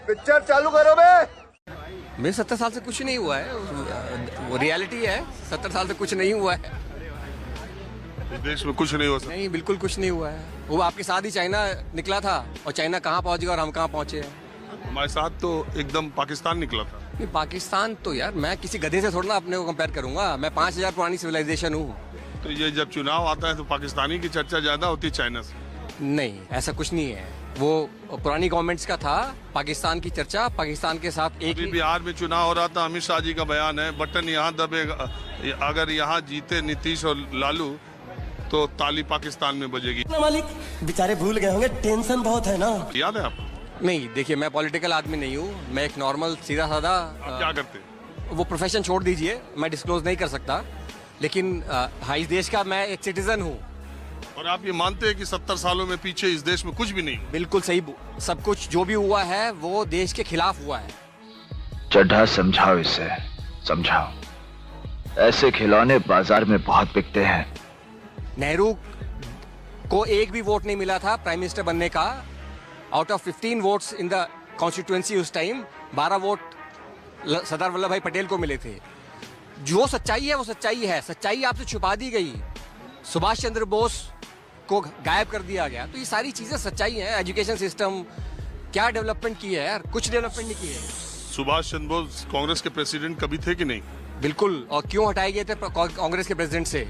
Picture चालू करो बे। मेरे 70 साल से कुछ नहीं हुआ है, वो रियलिटी है। 70 साल से कुछ नहीं हुआ है। इस देश में कुछ नहीं हो सकता। नहीं, बिल्कुल कुछ नहीं हुआ है। वो आपके साथ ही चाइना निकला था, और चाइना कहाँ पहुंच गया और हम कहाँ पहुंचे हैं। हमारे साथ तो एकदम पाकिस्तान निकला था। नहीं, पाकिस्तान तो यार मैं किसी गधे से थोड़ा ना अपने को कंपेयर करूंगा। मैं 5000 पुरानी सिविलाइजेशन हूँ। तो ये जब चुनाव आता है तो पाकिस्तानी की चर्चा ज्यादा होती है चाइना से। नहीं, ऐसा कुछ नहीं है। वो पुरानी गवर्नमेंट्स का था पाकिस्तान की चर्चा। पाकिस्तान के साथ एक अभी बिहार में चुनाव हो रहा था, अमित शाह जी का बयान है, बटन यहाँ दबेगा, अगर यहाँ जीते नीतीश और लालू तो ताली पाकिस्तान में बजेगी। मालिक बेचारे भूल गए होंगे, टेंशन बहुत है ना। याद है आपको? नहीं, देखिए मैं पॉलिटिकल आदमी नहीं हूँ। मैं एक नॉर्मल सीधा साधा आप क्या करते हैं? वो प्रोफेशन छोड़ दीजिए, मैं डिस्क्लोज नहीं कर सकता। लेकिन इस देश का मैं एक सिटीजन हूँ। और आप ये मानते हैं कि 70 सालों में पीछे इस देश में कुछ भी नहीं हुआ? बिल्कुल सही। सब कुछ जो भी हुआ है वो देश के खिलाफ हुआ है। चड्ढा समझाओ इसे, समझाओ। ऐसे खिलौने बाजार में बहुत बिकते हैं। नेहरू को एक भी वोट नहीं मिला था प्राइम मिनिस्टर बनने का। Out of 15 votes in the constituency उस टाइम 12 वोट सरदार वल्लभ भाई पटेल को मिले थे। जो सच्चाई है वो सच्चाई है। सच्चाई आपसे छुपा दी गई। सुभाष चंद्र बोस को गायब कर दिया गया। तो ये सारी चीजें सच्चाई हैं। एजुकेशन सिस्टम क्या डेवलपमेंट की है यार? कुछ डेवलपमेंट नहीं की है। सुभाष चंद्र बोस कांग्रेस के प्रेसिडेंट कभी थे कि नहीं? बिल्कुल। और क्यों हटाए गए थे कांग्रेस के प्रेसिडेंट से,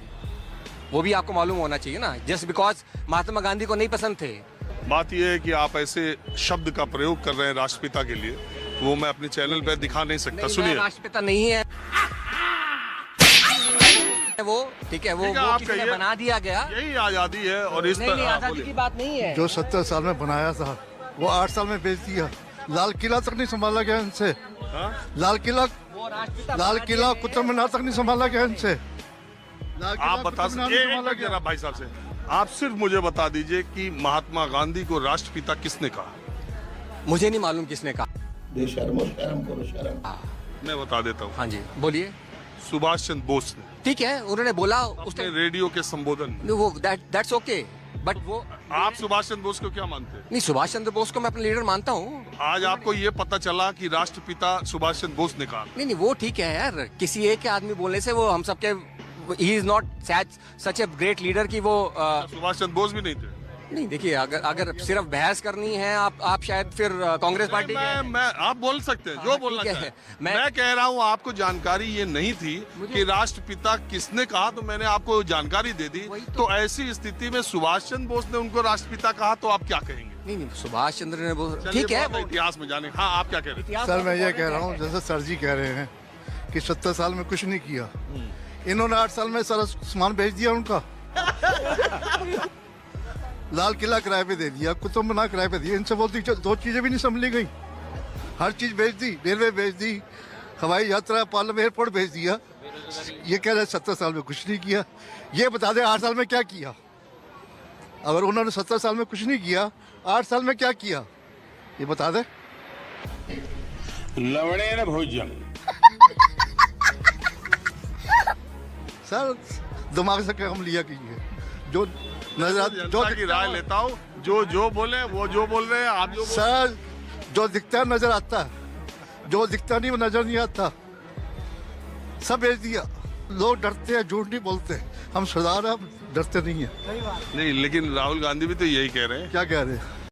वो भी आपको मालूम होना चाहिए ना। जस्ट बिकॉज महात्मा गांधी को नहीं पसंद थे। बात यह है कि आप ऐसे शब्द का प्रयोग कर रहे हैं राष्ट्रपिता के लिए, वो मैं अपने चैनल पे दिखा नहीं सकता। सुनिए, राष्ट्रपिता नहीं है वो, ठीक है, वो आप किसी ने बना दिया गया। यही आजादी है। और इस नहीं, आजादी की बात नहीं है। जो 70 साल में बनाया था वो 8 साल में बेच दिया। लाल किला तक नहीं संभाला गया इनसे। लाल किला कुतुब मीनार तक नहीं संभाला गया इनसे। आप बता सकते जरा भाई साहब से, आप सिर्फ मुझे बता दीजिए कि महात्मा गांधी को राष्ट्रपिता किसने कहा? मुझे नहीं मालूम किसने कहा। शर्म करो शर्म। मैं बता देता हूँ। हाँ जी, बोलिए। सुभाष चंद्र बोस ने। ठीक है, उन्होंने बोला उसने रेडियो के संबोधन में। वो दैट्स ओके, बट वो आप सुभाष चंद्र बोस को क्या मानते हैं? नहीं, सुभाष चंद्र बोस को मैं अपना लीडर मानता हूँ। आज आपको ये पता चला कि राष्ट्रपिता सुभाष चंद्र बोस ने कहा? नहीं, वो ठीक है यार। किसी एक आदमी बोलने से वो हम सबके, he is not such a great leader कि वो सुभाष चंद्र बोस भी नहीं थे। नहीं, देखिए अगर सिर्फ बहस करनी है आप शायद फिर कांग्रेस पार्टी मैं आप बोल सकते हैं जो बोलना चाहें। मैं कह रहा हूँ आपको जानकारी ये नहीं थी कि राष्ट्रपिता किसने कहा, तो मैंने आपको जानकारी दे दी। तो ऐसी स्थिति में सुभाष चंद्र बोस ने उनको राष्ट्रपिता कहा तो आप क्या कहेंगे? नहीं, सुभाष चंद्र ने ठीक है, इतिहास में जाने। हाँ, आप क्या कह रहे हैं? सर मैं ये कह रहा हूँ, जैसे सर जी कह रहे हैं कि 70 साल में कुछ नहीं किया, इन्होंने 8 साल में सारा सामान भेज दिया उनका। लाल किला किराए पे दे दिया, कुतुब मीनार किराए पे दिया। इनसे बोलती 2 चीजें भी नहीं संभली गई। हर चीज भेज दी, रेलवे भेज दी, हवाई यात्रा, पार्लियामेंट, एयरपोर्ट भेज दिया। ये कह रहे 70 साल में कुछ नहीं किया। ये बता दे 8 साल में क्या किया? अगर उन्होंने 70 साल में कुछ नहीं किया, 8 साल में क्या किया ये बता दे। लवड़े न भोजन। सर दिमाग से काम लिया कीजिए। जो नजर जो की राय लेता हूँ, जो बोले वो जो बोल रहे हैं आप जो सर, जो दिखता है नजर आता है, जो दिखता नहीं वो नजर नहीं आता। सब भेज दिया। लोग डरते हैं, झूठ नहीं बोलते। हम सुधार, हम डरते नहीं है। नहीं, लेकिन राहुल गांधी भी तो यही कह रहे हैं। क्या कह रहे हैं?